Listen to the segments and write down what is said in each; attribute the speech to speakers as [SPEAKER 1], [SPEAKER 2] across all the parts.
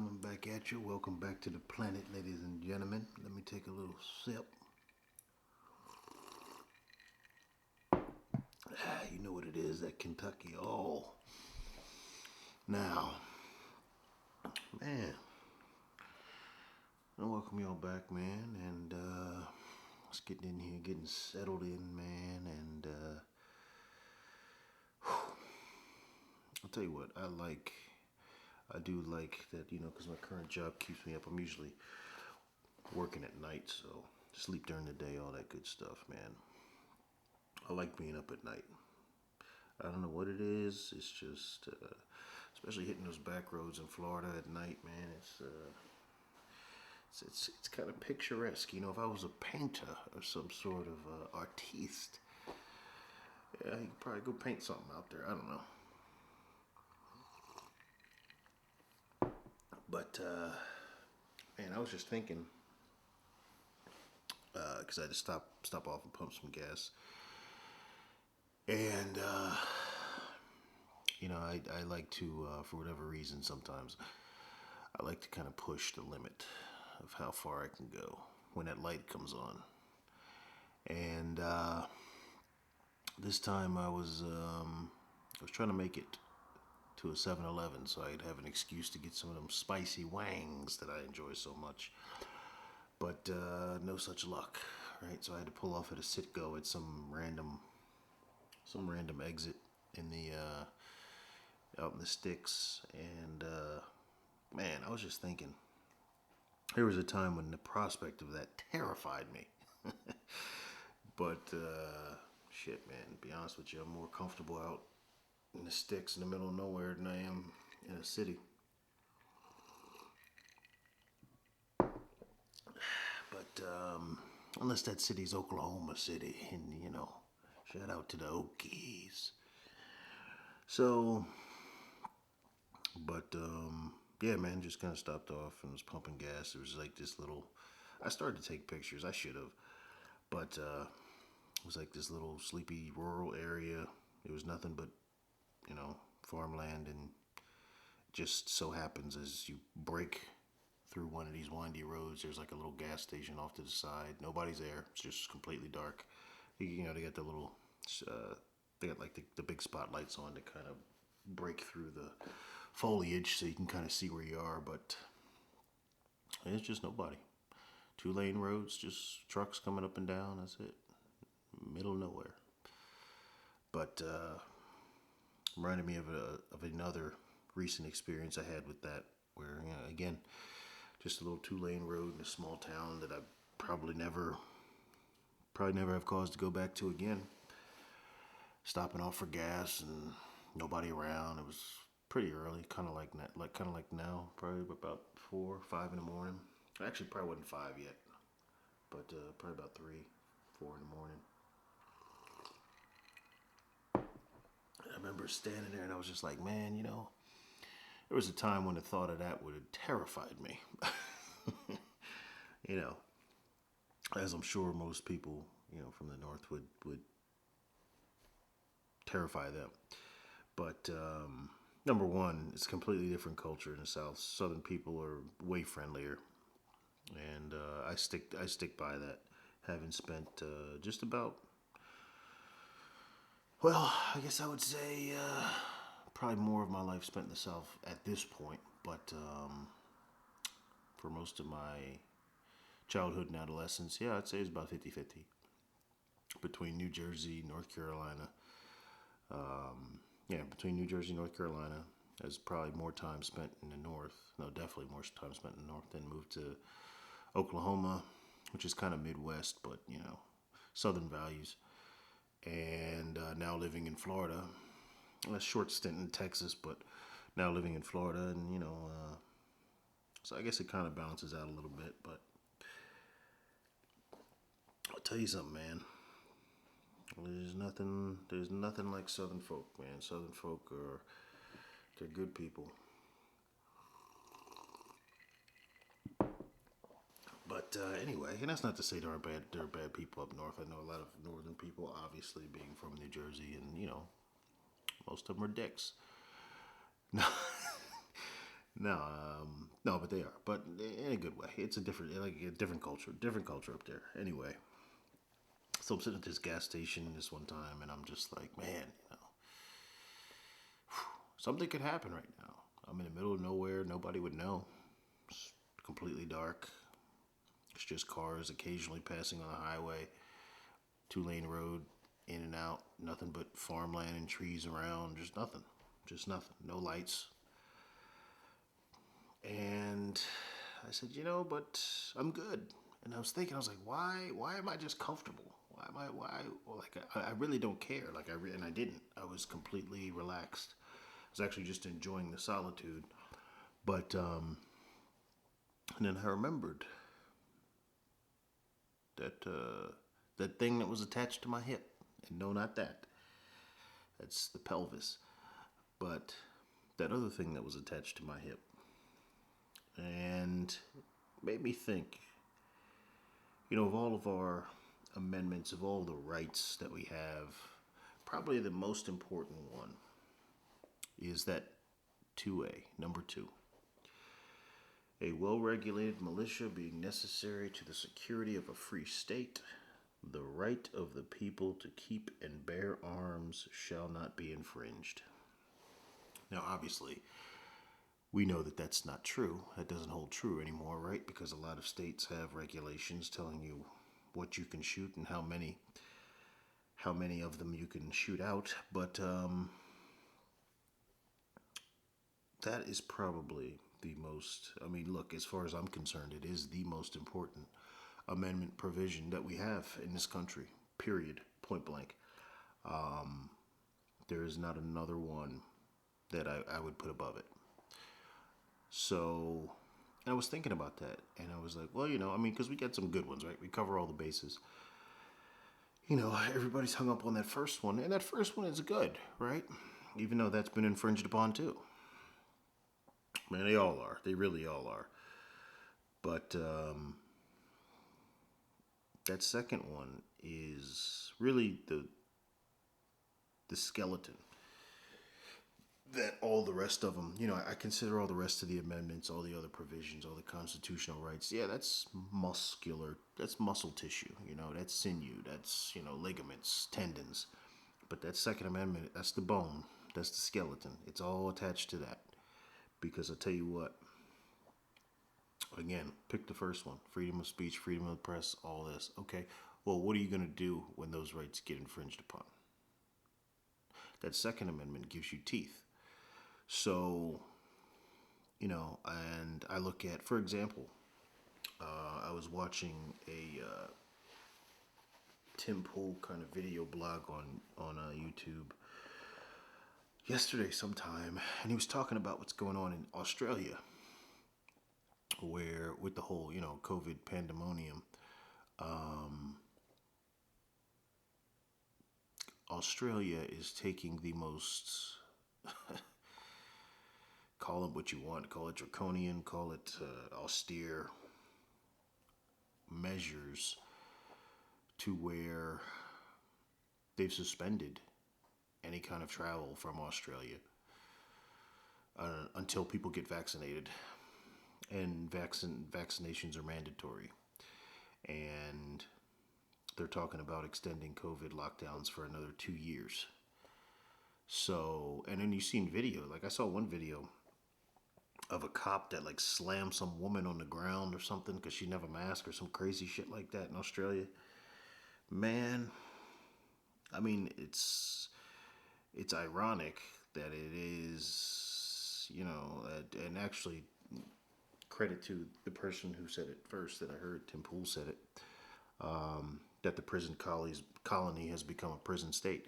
[SPEAKER 1] coming back at you. Welcome back to the planet, ladies and gentlemen. Let me take a little sip. You know what it is, that Kentucky. Oh, now, man, I welcome y'all back, man. And let's get in here, getting settled in, man. And I'll tell you what, I do like that, because my current job keeps me up. I'm usually working at night, so sleep during the day, all that good stuff, man. I like being up at night. I don't know what it is. It's just, especially hitting those back roads in Florida at night, man. It's kind of picturesque. If I was a painter or some sort of artiste, yeah, you could probably go paint something out there. I don't know. But man, I was just thinking, because I had to stop off and pump some gas, and I like to, for whatever reason, sometimes I like to kind of push the limit of how far I can go when that light comes on. And this time I was trying to make it to a 7-Eleven so I'd have an excuse to get some of them spicy wangs that I enjoy so much. But no such luck, right? So I had to pull off at a sit-go at some random exit in the out in the sticks. And man, I was just thinking, there was a time when the prospect of that terrified me. But shit, man, to be honest with you, I'm more comfortable out in the sticks in the middle of nowhere than I am in a city. But unless that city's Oklahoma City, and shout out to the Okies. So, but yeah, man, just kind of stopped off and was pumping gas. There was like this little. I started to take pictures. I should have, but it was like this little sleepy rural area. It was nothing but farmland, and just so happens as you break through one of these windy roads, there's like a little gas station off to the side. Nobody's there. It's just completely dark. They got the little, they got like the big spotlights on to kind of break through the foliage so you can kind of see where you are, but it's just nobody. 2-lane roads, just trucks coming up and down. That's it. Middle of nowhere. But reminded me of another recent experience I had with that, where again, just a little 2-lane road in a small town that I probably never have cause to go back to again. Stopping off for gas and nobody around. It was pretty early, kind of like now, probably about 4 or 5 in the morning. Actually, probably wasn't 5 yet, but probably about 3, 4 in the morning. I remember standing there and I was just like, man, there was a time when the thought of that would have terrified me. you know, as I'm sure most people, from the north would terrify them. But number one, it's a completely different culture in the South. Southern people are way friendlier, and I stick by that. Having spent just about, well, I guess I would say probably more of my life spent in the South at this point, but for most of my childhood and adolescence, yeah, I'd say it's about 50-50 between New Jersey, North Carolina. Yeah, between New Jersey and North Carolina. There's probably more time spent in the north. No, definitely more time spent in the north. Then moved to Oklahoma, which is kind of Midwest, but Southern values. And now living in Florida. A short stint in Texas, but now living in Florida, and so I guess it kind of balances out a little bit. But I'll tell you something, man. There's nothing like Southern folk, man. Southern folk they're good people. But anyway, and that's not to say there are bad people up north. I know a lot of northern people, obviously being from New Jersey, and most of them are dicks. No, No, no, but they are, but in a good way. It's a different, like a different culture up there. Anyway, so I'm sitting at this gas station this one time, and I'm just like, man, something could happen right now. I'm in the middle of nowhere. Nobody would know. It's completely dark. It's just cars occasionally passing on the highway. 2-lane road, in and out. Nothing but farmland and trees around. Just nothing. Just nothing. No lights. And I said, but I'm good. And I was thinking, I was like, why am I just comfortable? Well, like, I really don't care. Like, and I didn't. I was completely relaxed. I was actually just enjoying the solitude. But, and then I remembered that thing that was attached to my hip. And no, not that. That's the pelvis. But that other thing that was attached to my hip. And made me think, of all of our amendments, of all the rights that we have, probably the most important one is that 2A, number 2. A well-regulated militia being necessary to the security of a free state, the right of the people to keep and bear arms shall not be infringed. Now, obviously, we know that that's not true. That doesn't hold true anymore, right? Because a lot of states have regulations telling you what you can shoot and how many of them you can shoot out. But that is probably the most. I mean, look, as far as I'm concerned, it is the most important amendment provision that we have in this country. Period. Point blank. There is not another one that I would put above it. So I was thinking about that, and I was like, well, I mean, because we get some good ones, right? We cover all the bases. Everybody's hung up on that first one, and that first one is good, right? Even though that's been infringed upon too. Man, they all are. They really all are. But that second one is really the skeleton that all the rest of them, I consider all the rest of the amendments, all the other provisions, all the constitutional rights. Yeah, that's muscular. That's muscle tissue. That's sinew. That's ligaments, tendons. But that Second Amendment, that's the bone. That's the skeleton. It's all attached to that. Because I tell you what, again, pick the first one: freedom of speech, freedom of the press, all this. Okay. Well, what are you going to do when those rights get infringed upon? That Second Amendment gives you teeth. So, and I look at, for example, I was watching a Tim Pool kind of video blog on YouTube yesterday sometime, and he was talking about what's going on in Australia, where with the whole COVID pandemonium, Australia is taking the most, call it what you want, call it draconian, call it austere measures, to where they've suspended any kind of travel from Australia until people get vaccinated, and vaccinations are mandatory, and they're talking about extending COVID lockdowns for another 2 years. So, and then you've seen video, like I saw one video of a cop that like slammed some woman on the ground or something because she didn't have a mask or some crazy shit like that in Australia. Man, I mean, it's ironic that it is, and actually credit to the person who said it first that I heard, Tim Pool said it, that the prison colony has become a prison state.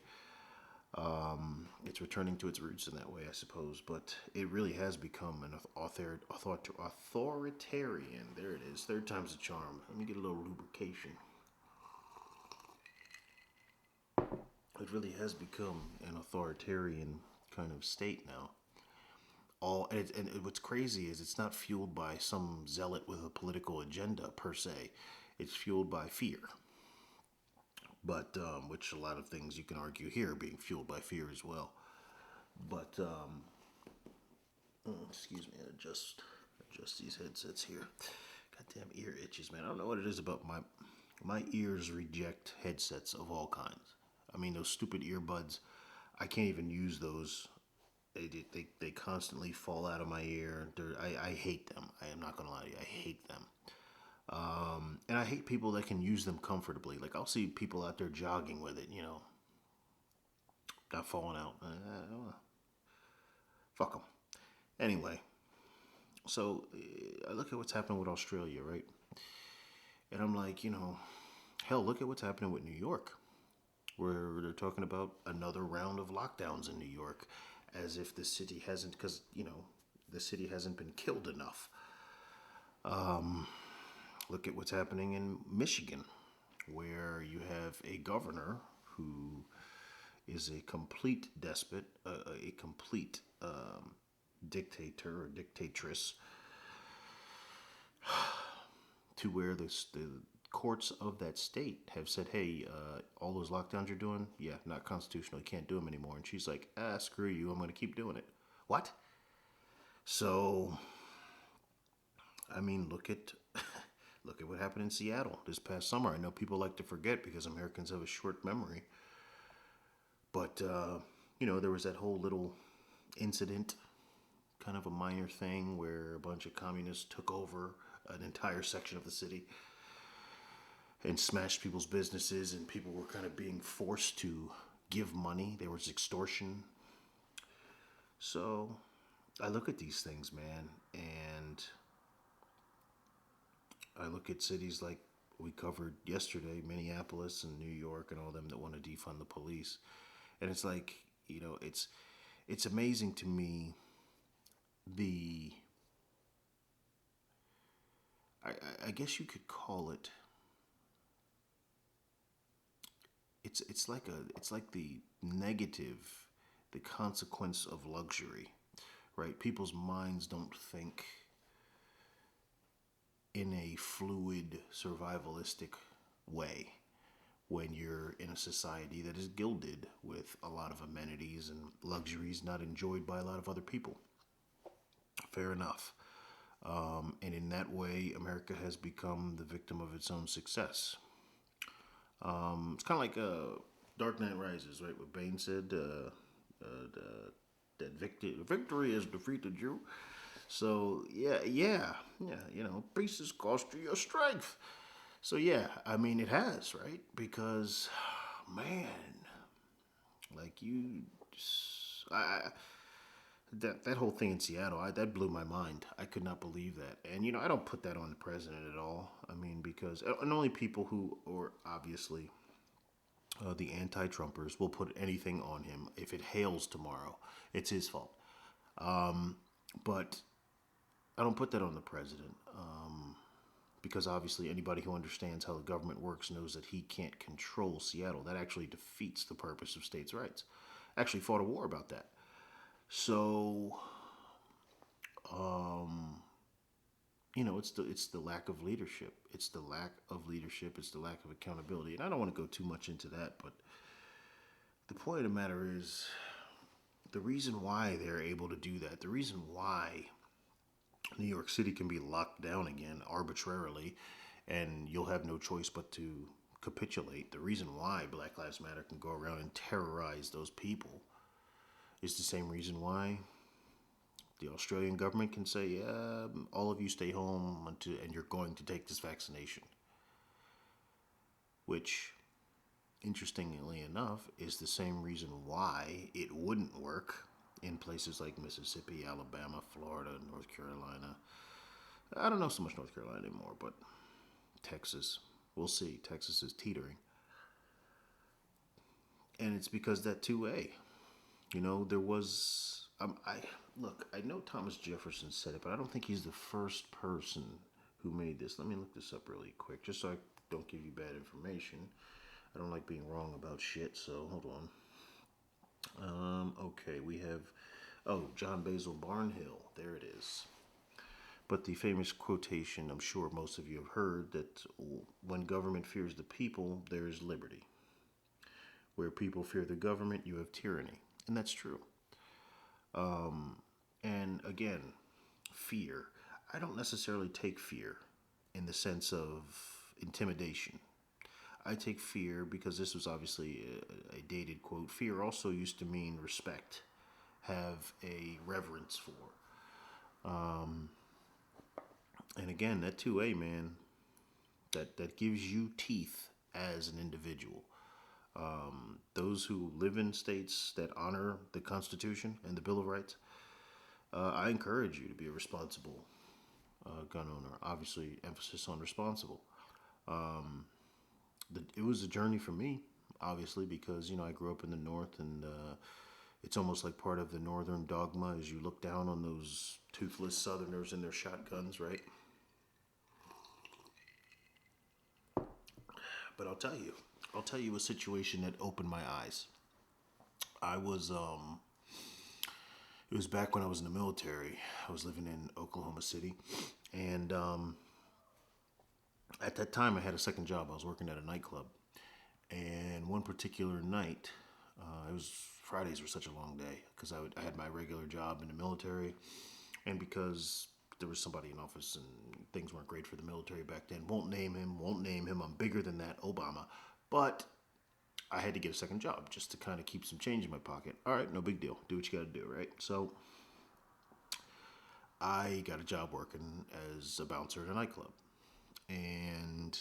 [SPEAKER 1] It's returning to its roots in that way, I suppose, but it really has become an authoritarian. There it is. Third time's a charm. Let me get a little lubrication. It really has become an authoritarian kind of state now. What's crazy is it's not fueled by some zealot with a political agenda per se. It's fueled by fear. But which a lot of things you can argue here are being fueled by fear as well. But Excuse me, adjust these headsets here. Goddamn ear itches, man. I don't know what it is about my ears reject headsets of all kinds. I mean, those stupid earbuds. I can't even use those. They constantly fall out of my ear. I hate them. I am not gonna lie to you. I hate them. And I hate people that can use them comfortably. Like I'll see people out there jogging with it, not falling out. Fuck them. Anyway, so I look at what's happening with Australia, right? And I'm like, hell, look at what's happening with New York, where they're talking about another round of lockdowns in New York, as if the city hasn't, because the city hasn't been killed enough. Look at what's happening in Michigan, where you have a governor who is a complete despot, a complete dictator or dictatress, to where the courts of that state have said, hey, all those lockdowns you're doing, yeah, not constitutional. You can't do them anymore. And she's like, screw you. I'm going to keep doing it. What? So, I mean, look at look at what happened in Seattle this past summer. I know people like to forget because Americans have a short memory. But, there was that whole little incident, kind of a minor thing, where a bunch of communists took over an entire section of the city and smashed people's businesses, and people were kind of being forced to give money. There was extortion. So I look at these things, man, and I look at cities like we covered yesterday, Minneapolis and New York and all them that want to defund the police. And it's like, it's amazing to me the I guess you could call it it's like the negative, the consequence of luxury, right? People's minds don't think in a fluid survivalistic way when you're in a society that is gilded with a lot of amenities and luxuries not enjoyed by a lot of other people. Fair enough. And in that way, America has become the victim of its own success. It's kind of like Dark Knight Rises, right? What Bane said, that victory has defeated you. So peace has cost you your strength. So yeah, I mean it has, right? Because man, like that whole thing in Seattle, that blew my mind. I could not believe that, and I don't put that on the president at all. I mean, because and only people who are obviously the anti-Trumpers will put anything on him. If it hails tomorrow, it's his fault. But I don't put that on the president. Because obviously anybody who understands how the government works knows that he can't control Seattle. That actually defeats the purpose of states' rights. Actually fought a war about that. So, it's the lack of leadership. It's the lack of leadership. It's the lack of accountability. And I don't want to go too much into that, but the point of the matter is the reason why they're able to do that, the reason why New York City can be locked down again arbitrarily, and you'll have no choice but to capitulate. The reason why Black Lives Matter can go around and terrorize those people is the same reason why the Australian government can say, yeah, all of you stay home and you're going to take this vaccination. Which, interestingly enough, is the same reason why it wouldn't work in places like Mississippi, Alabama, Florida, North Carolina. I don't know so much North Carolina anymore, but Texas. We'll see. Texas is teetering. And it's because that 2A. There was. I know Thomas Jefferson said it, but I don't think he's the first person who made this. Let me look this up really quick, just so I don't give you bad information. I don't like being wrong about shit, so hold on. Okay, we have. Oh, John Basil Barnhill. There it is. But the famous quotation, I'm sure most of you have heard, that when government fears the people, there is liberty. Where people fear the government, you have tyranny. And that's true. And again, fear. I don't necessarily take fear in the sense of intimidation. I take fear because this was obviously a dated quote. Fear also used to mean respect, have a reverence for. And again, that 2A, man, that gives you teeth as an individual. Those who live in states that honor the Constitution and the Bill of Rights, I encourage you to be a responsible gun owner. Obviously, emphasis on responsible. It was a journey for me, obviously, because I grew up in the North, and it's almost like part of the Northern dogma as you look down on those toothless Southerners and their shotguns, right? But I'll tell you a situation that opened my eyes. I was It was back when I was in the military. I was living in Oklahoma City, and at that time I had a second job. I was working at a nightclub, and one particular night, it was Fridays were such a long day because I had my regular job in the military, and because there was somebody in office and things weren't great for the military back then. Won't name him. Won't name him. I'm bigger than that, Obama. But I had to get a second job just to kind of keep some change in my pocket. All right, no big deal. Do what you got to do, right? So I got a job working as a bouncer at a nightclub. And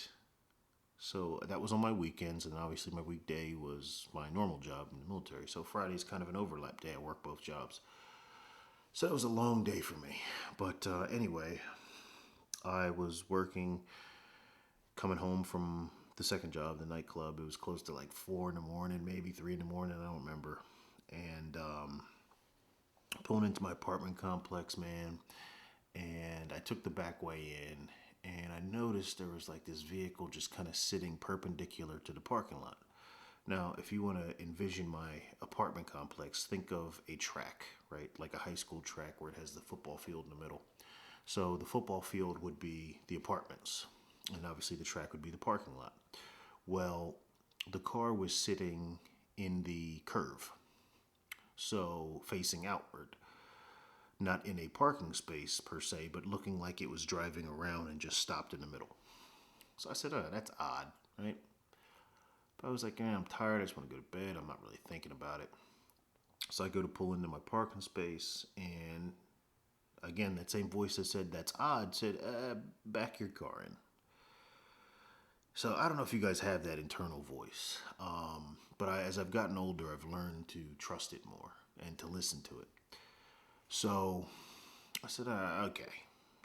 [SPEAKER 1] so that was on my weekends, and obviously my weekday was my normal job in the military. So Friday's kind of an overlap day. I work both jobs. So it was a long day for me. But anyway, I was working, coming home from the second job, the nightclub. It was close to like 4 in the morning, maybe 3 in the morning. I don't remember. And pulling into my apartment complex, man. And I took the back way in, and I noticed there was like this vehicle just kind of sitting perpendicular to the parking lot. Now, if you want to envision my apartment complex, think of a track, right? Like a high school track where it has the football field in the middle. So the football field would be the apartments, and obviously the track would be the parking lot. Well, the car was sitting in the curve, so facing outward, not in a parking space per se, but looking like it was driving around and just stopped in the middle. So I said, oh, that's odd, right? But I was like, I'm tired. I just want to go to bed. I'm not really thinking about it. So I go to pull into my parking space, and again, that same voice that said, that's odd, said, back your car in. So I don't know if you guys have that internal voice, but as I've gotten older, I've learned to trust it more and to listen to it. So I said, okay.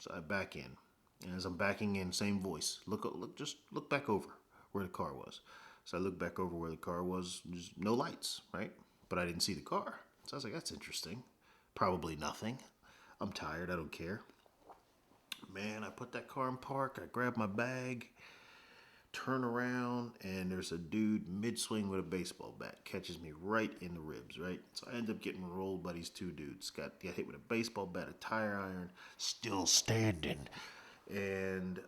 [SPEAKER 1] So I back in. And as I'm backing in, same voice. Just look back over where the car was. So I looked back over where the car was. There's no lights, right? But I didn't see the car. So I was like, that's interesting. Probably nothing. I'm tired. I don't care. Man, I put that car in park. I grab my bag, turn around, and there's a dude mid-swing with a baseball bat. Catches me right in the ribs, right? So I end up getting rolled by these two dudes. Got hit with a baseball bat, a tire iron, still standing. And,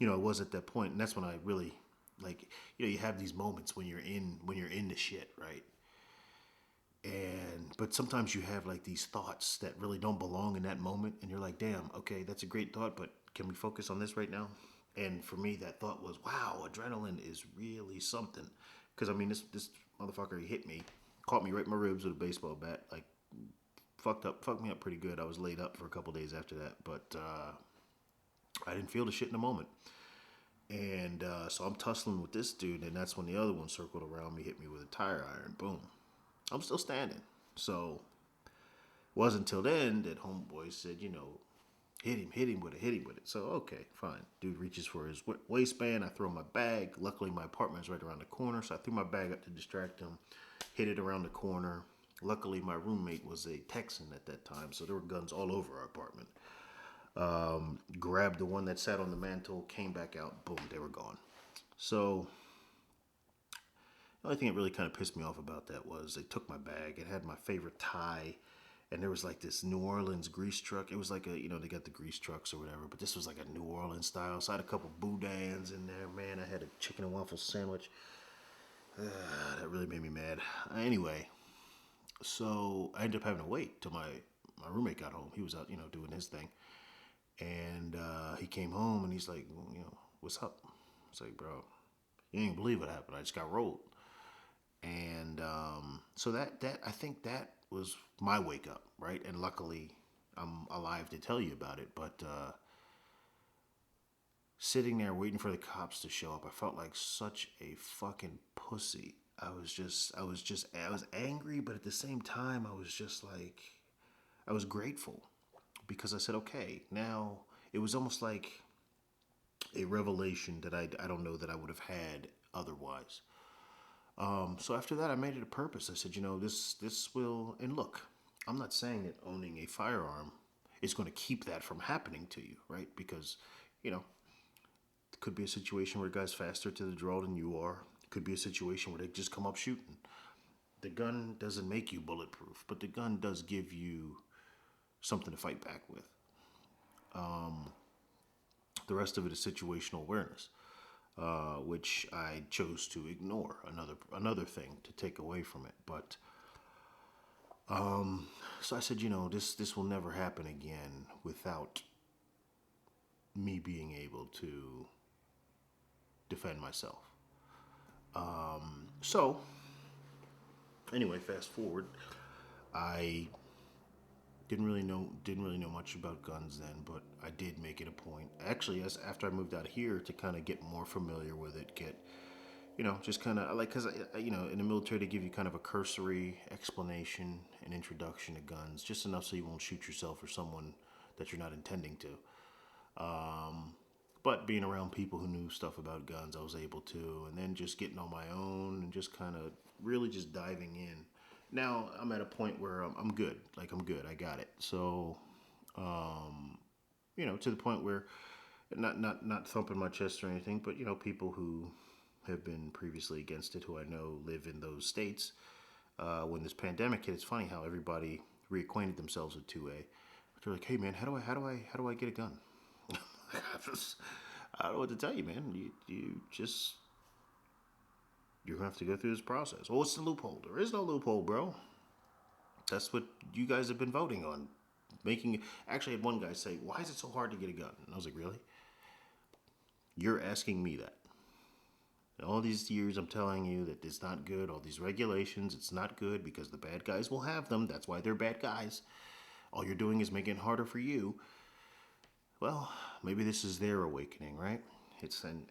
[SPEAKER 1] it was at that point, and that's when I really, like, you have these moments when you're in the shit, right? But sometimes you have like these thoughts that really don't belong in that moment, and you're like, damn, okay, that's a great thought, but can we focus on this right now? And for me, that thought was, wow, adrenaline is really something. Because I mean, this motherfucker, he hit me, caught me right in my ribs with a baseball bat, like fucked me up pretty good. I was laid up for a couple days after that, but I didn't feel the shit in the moment. And so I'm tussling with this dude, and that's when the other one circled around me, hit me with a tire iron. Boom. I'm still standing. So it wasn't until then that homeboy said, hit him with it. So, okay, fine. Dude reaches for his waistband. I throw my bag. Luckily, my apartment's right around the corner, so I threw my bag up to distract him, hit it around the corner. Luckily, my roommate was a Texan at that time, so there were guns all over our apartment. Grabbed the one that sat on the mantle, came back out, boom, they were gone. So the only thing that really kind of pissed me off about that was they took my bag. It had my favorite tie, and there was like this New Orleans grease truck. It was like they got the grease trucks or whatever, but this was like a New Orleans style. So I had a couple boudins in there, man. I had a chicken and waffle sandwich. That really made me mad. Anyway, so I ended up having to wait till my my roommate got home. He was out, doing his thing, and he came home and he's like, well, what's up? It's like, bro, you ain't believe what happened. I just got rolled, and so that I think that was my wake up, right? And luckily, I'm alive to tell you about it. But sitting there waiting for the cops to show up, I felt like such a fucking pussy. I was angry, but at the same time, I was just like, I was grateful because I said, okay, now it was almost like a revelation that I don't know that I would have had otherwise. So after that, I made it a purpose. I said, this will, and look, I'm not saying that owning a firearm is going to keep that from happening to you, right? Because, it could be a situation where a guy's faster to the draw than you are. It could be a situation where they just come up shooting. The gun doesn't make you bulletproof, but the gun does give you something to fight back with. The rest of it is situational awareness, which I chose to ignore. Another thing to take away from it, but so I said, this will never happen again without me being able to defend myself. So anyway, fast forward, I didn't really know much about guns then, but I did make it a point. Actually, as after I moved out here to kind of get more familiar with it, get just kind of like because in the military they give you kind of a cursory explanation and introduction to guns, just enough so you won't shoot yourself or someone that you're not intending to. But being around people who knew stuff about guns, I was able to, and then just getting on my own and just kind of really just diving in. Now I'm at a point where I'm good. Like I'm good. I got it. So, to the point where not thumping my chest or anything, but people who have been previously against it, who I know live in those states. When this pandemic hit, it's funny how everybody reacquainted themselves with 2A. They're like, "Hey man, how do I get a gun?" I don't know what to tell you, man. You're gonna have to go through this process. Oh, what's the loophole? There is no loophole, bro. That's what you guys have been voting on. Actually, I had one guy say, "Why is it so hard to get a gun?" And I was like, "Really? You're asking me that?" All these years, I'm telling you that it's not good. All these regulations, it's not good because the bad guys will have them. That's why they're bad guys. All you're doing is making it harder for you. Well, maybe this is their awakening, right?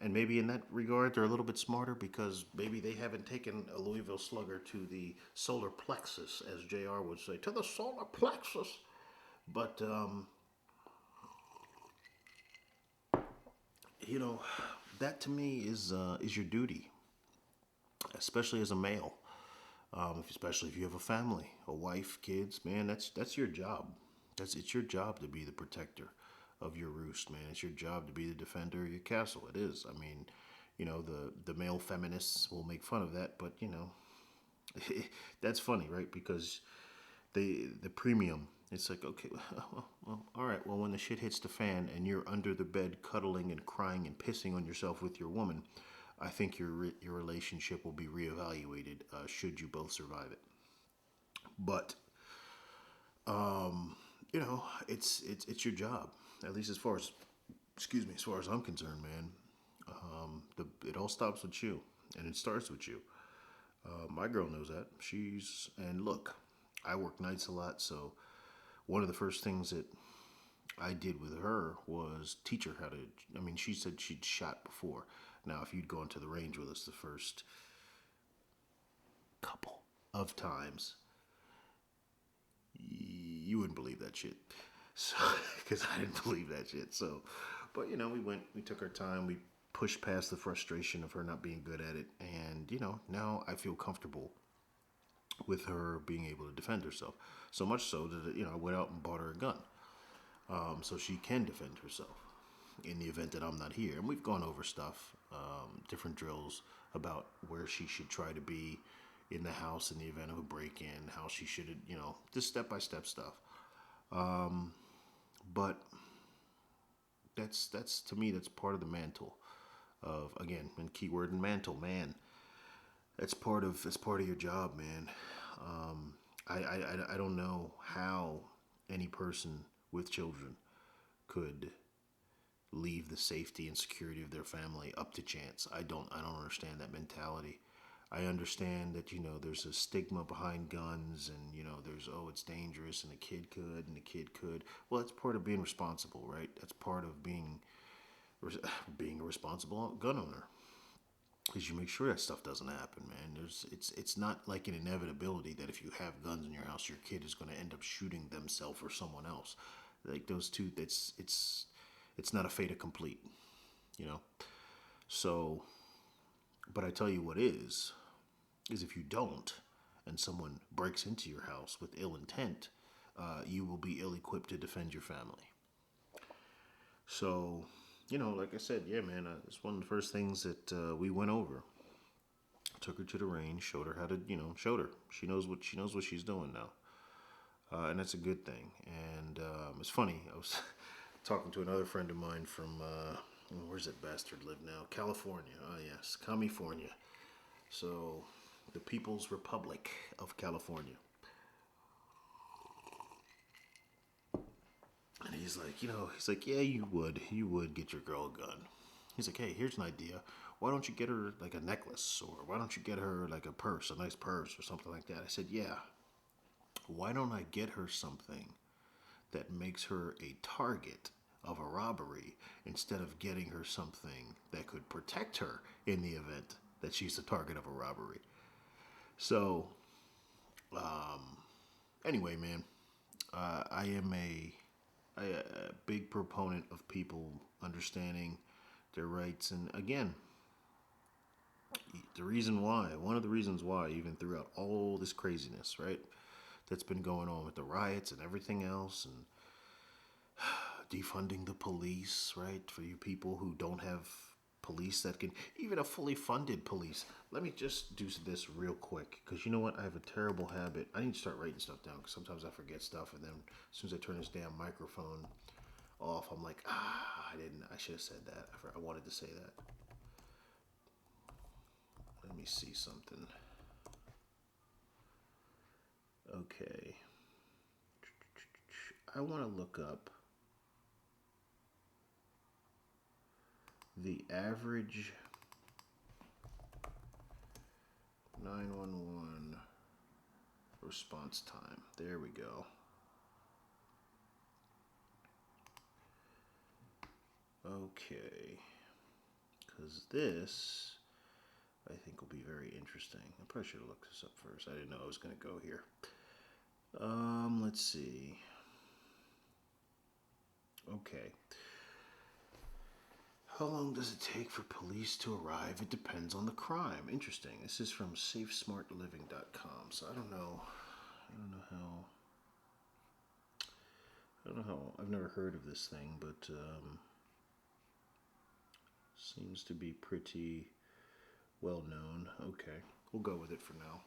[SPEAKER 1] And maybe in that regard they're a little bit smarter because maybe they haven't taken a Louisville Slugger to the solar plexus, as JR would say, to the solar plexus. But you know, that to me is your duty, especially as a male. Especially if you have a family, a wife, kids, man, that's your job. It's your job to be the protector of your roost, man. It's your job to be the defender of your castle. It is. I mean, the male feminists will make fun of that, but that's funny, right? Because the premium. It's like, okay, well, all right. Well, when the shit hits the fan and you're under the bed cuddling and crying and pissing on yourself with your woman, I think your relationship will be reevaluated should you both survive it. But it's your job, at least as far as as far as I'm concerned, man. It all stops with you, and it starts with you. My girl knows that. And look, I work nights a lot, so one of the first things that I did with her was teach her how to. I mean, she said she'd shot before. Now, if you'd gone to the range with us the first couple of times, you wouldn't believe that shit. So, because I didn't believe that shit. So, but we took our time, we pushed past the frustration of her not being good at it, and now I feel comfortable with her being able to defend herself. So much so that I went out and bought her a gun, so she can defend herself in the event that I'm not here. And we've gone over stuff, different drills about where she should try to be in the house in the event of a break-in, how she should, just step-by-step stuff. But that's to me that's part of the mantle of, again, and keyword and mantle, man. That's part of your job, man. I don't know how any person with children could leave the safety and security of their family up to chance. I don't understand that mentality. I understand that, there's a stigma behind guns, and there's, oh, it's dangerous, and a kid could. Well, that's part of being responsible, right? That's part of being a responsible gun owner. Because you make sure that stuff doesn't happen, man. It's not like an inevitability that if you have guns in your house, your kid is going to end up shooting themselves or someone else. Like those two, it's not a fait accompli, you know. So, but I tell you what is if you don't, and someone breaks into your house with ill intent, you will be ill equipped to defend your family. So, like I said, yeah, man, it's one of the first things that we went over. Took her to the range, showed her how to, showed her. She knows what she's doing now, and that's a good thing. And it's funny. I was talking to another friend of mine from where's that bastard live now? California. Oh yes, California. So, the People's Republic of California. And he's like, yeah, you would get your girl a gun. He's like, hey, here's an idea. Why don't you get her like a necklace, or why don't you get her like a nice purse or something like that? I said, yeah. Why don't I get her something that makes her a target of a robbery instead of getting her something that could protect her in the event that she's the target of a robbery? So, anyway, man, I am a big proponent of people understanding their rights. And again, one of the reasons why, even throughout all this craziness, right, that's been going on with the riots and everything else, and defunding the police, right, for you people who don't have police that can, even a fully funded police. Let me just do this real quick, because you know what? I have a terrible habit. I need to start writing stuff down, because sometimes I forget stuff, and then as soon as I turn this damn microphone off, I'm like, I should have said that. I wanted to say that. Let me see something. Okay. I want to look up the average 911 response time. There we go. Okay. Because this, I think, will be very interesting. I probably should have looked this up first. I didn't know I was going to go here. Let's see. Okay. How long does it take for police to arrive? It depends on the crime. Interesting. This is from safesmartliving.com. So I don't know how. I've never heard of this thing, but seems to be pretty well known. Okay, we'll go with it for now.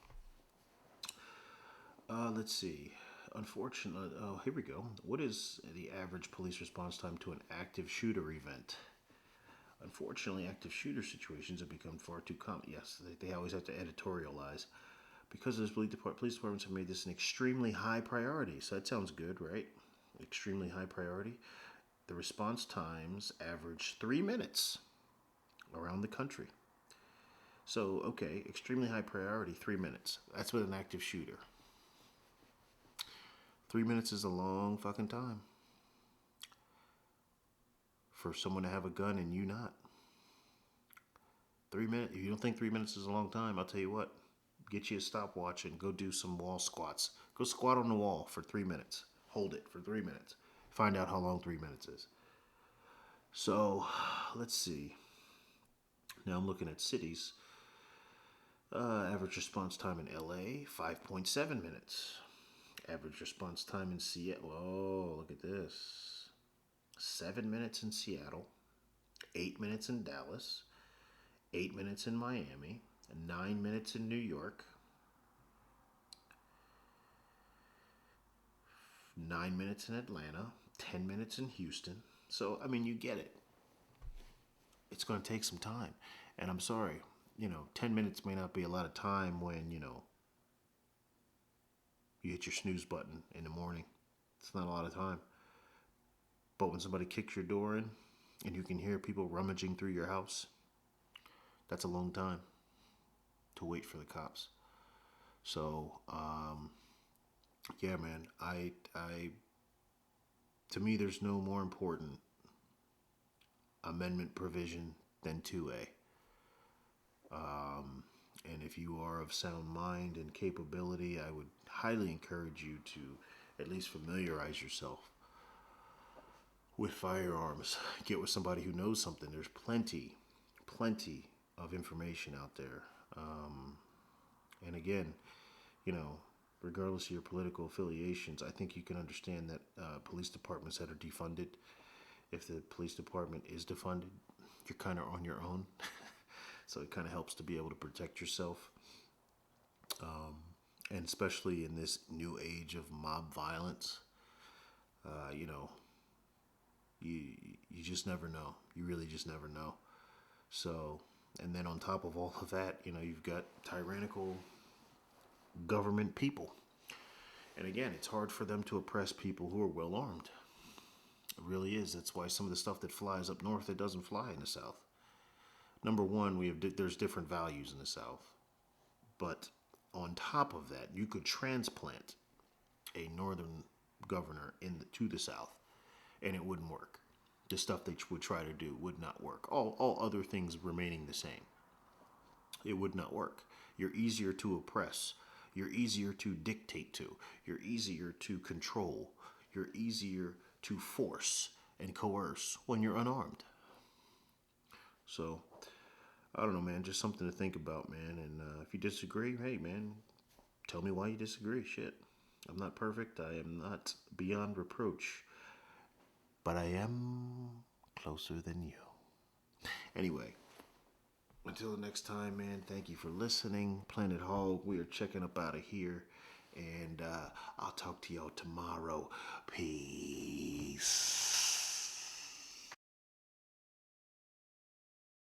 [SPEAKER 1] Let's see. Unfortunately, oh, here we go. What is the average police response time to an active shooter event? Unfortunately, active shooter situations have become far too common. Yes, they always have to editorialize. Because those police departments have made this an extremely high priority. So that sounds good, right? Extremely high priority. The response times average 3 minutes around the country. So, okay, extremely high priority, 3 minutes. That's with an active shooter. 3 minutes is a long fucking time for someone to have a gun and you not. 3 minutes. If you don't think 3 minutes is a long time, I'll tell you what. Get you a stopwatch and go do some wall squats. Go squat on the wall for 3 minutes. Hold it for 3 minutes. Find out how long 3 minutes is. So, let's see. Now I'm looking at cities. Average response time in LA, 5.7 minutes. Average response time in Seattle. Oh, look at this. 7 minutes in Seattle. 8 minutes in Dallas. 8 minutes in Miami. 9 minutes in New York. 9 minutes in Atlanta. 10 minutes in Houston. So, I mean, you get it. It's going to take some time. And I'm sorry, 10 minutes may not be a lot of time when, you hit your snooze button in the morning. It's not a lot of time. But when somebody kicks your door in and you can hear people rummaging through your house, that's a long time to wait for the cops. So, yeah, man, to me, there's no more important amendment provision than 2A. And if you are of sound mind and capability, I would highly encourage you to at least familiarize yourself with firearms. Get with somebody who knows something. There's plenty of information out there. And again, you know, regardless of your political affiliations, I think you can understand that police departments that are defunded, if the police department is defunded, you're kind of on your own. So it kind of helps to be able to protect yourself. And especially in this new age of mob violence, you know, you, you just never know. You really just never know. So, and then on top of all of that, you know, you've got tyrannical government people. And again, it's hard for them to oppress people who are well armed. It really is. That's why some of the stuff that flies up north, it doesn't fly in the south. Number one, there's different values in the south. But on top of that, you could transplant a northern governor to the south, and it wouldn't work. The stuff they would try to do would not work. All other things remaining the same, it would not work. You're easier to oppress. You're easier to dictate to. You're easier to control. You're easier to force and coerce when you're unarmed. So, I don't know, man. Just something to think about, man. And if you disagree, hey, man, tell me why you disagree. Shit. I'm not perfect. I am not beyond reproach. But I am closer than you. Anyway, until the next time, man, thank you for listening. Planet Hogg, we are checking up out of here. And I'll talk to y'all tomorrow. Peace.